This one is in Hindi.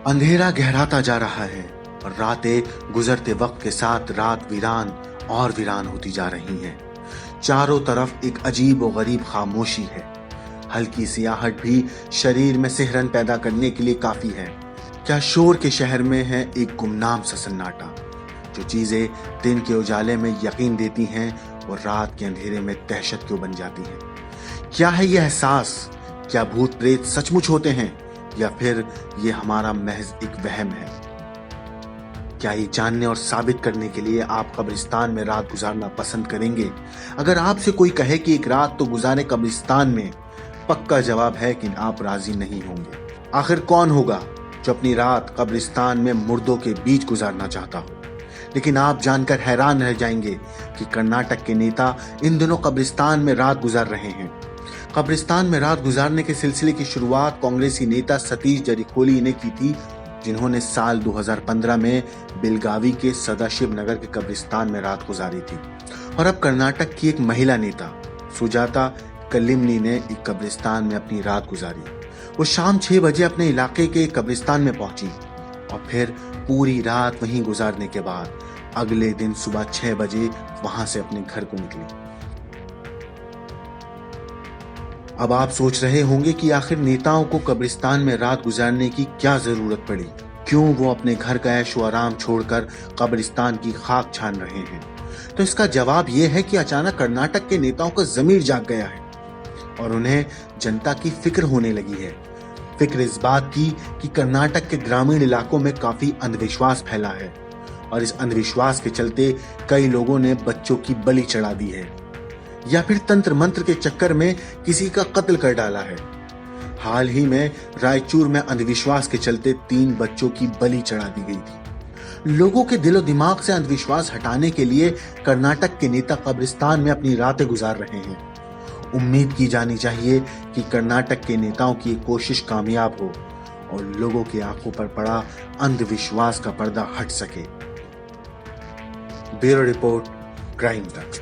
अंधेरा गहराता जा रहा है और रातें गुजरते वक्त के साथ रात वीरान और वीरान होती जा रही हैं। चारों तरफ एक अजीब और गरीब खामोशी है। हल्की सी आहट भी शरीर में सिहरन पैदा करने के लिए काफी है। क्या शोर के शहर में है एक गुमनाम सा सन्नाटा। जो चीजें दिन के उजाले में यकीन देती हैं वो रात के अंधेरे में दहशत क्यों बन जाती हैं। क्या है ये एहसास? क्या भूत प्रेत सचमुच होते हैं या फिर ये हमारा महज एक वहम है? क्या ये जानने और साबित करने के लिए आप कब्रिस्तान में रात गुजारना पसंद करेंगे? अगर आपसे कोई कहे कि एक रात तो गुजारे कब्रिस्तान में, पक्का जवाब है कि आप राजी नहीं होंगे। आखिर कौन होगा जो अपनी रात कब्रिस्तान में मुर्दों के बीच गुजारना चाहता हो? लेकिन आप जानकर हैरान रह जाएंगे कि कर्नाटक के नेता इन दिनों कब्रिस्तान में रात गुजार रहे हैं। कब्रिस्तान में रात गुजारने के सिलसिले की शुरुआत कांग्रेसी नेता सतीश जारकिहोली ने की थी, जिन्होंने साल 2015 में बेलगावी के सदाशिव नगर के कब्रिस्तान में रात गुजारी थी। और अब कर्नाटक की एक महिला नेता सुजाता कलिमनी ने एक कब्रिस्तान में अपनी रात गुजारी। वो शाम 6 बजे अपने इलाके के कब्रिस्तान में पहुंची और फिर पूरी रात वहीं गुजारने के बाद अगले दिन सुबह 6 बजे वहां से अपने घर को निकली। अब आप सोच रहे होंगे कि आखिर नेताओं को कब्रिस्तान में रात गुजारने की क्या जरूरत पड़ी? क्यों वो अपने घर का ऐशो आराम छोड़कर कब्रिस्तान की खाक छान रहे हैं? तो इसका जवाब ये है कि अचानक कर्नाटक के नेताओं का ज़मीर जाग गया है और उन्हें जनता की फिक्र होने लगी है। फिक्र इस बात की कि कर्नाटक के ग्रामीण इलाकों में काफी अंधविश्वास फैला है और इस अंधविश्वास के चलते कई लोगों ने बच्चों की बलि चढ़ा दी है या फिर तंत्र मंत्र के चक्कर में किसी का कत्ल कर डाला है। हाल ही में रायचूर में अंधविश्वास के चलते 3 बच्चों की बलि चढ़ा दी गई थी। लोगों के दिलो दिमाग से अंधविश्वास हटाने के लिए कर्नाटक के नेता कब्रिस्तान में अपनी रातें गुजार रहे हैं। उम्मीद की जानी चाहिए कि कर्नाटक के नेताओं की कोशिश कामयाब हो और लोगों की आंखों पर पड़ा अंधविश्वास का पर्दा हट सके। ब्यूरो रिपोर्ट, क्राइम तक।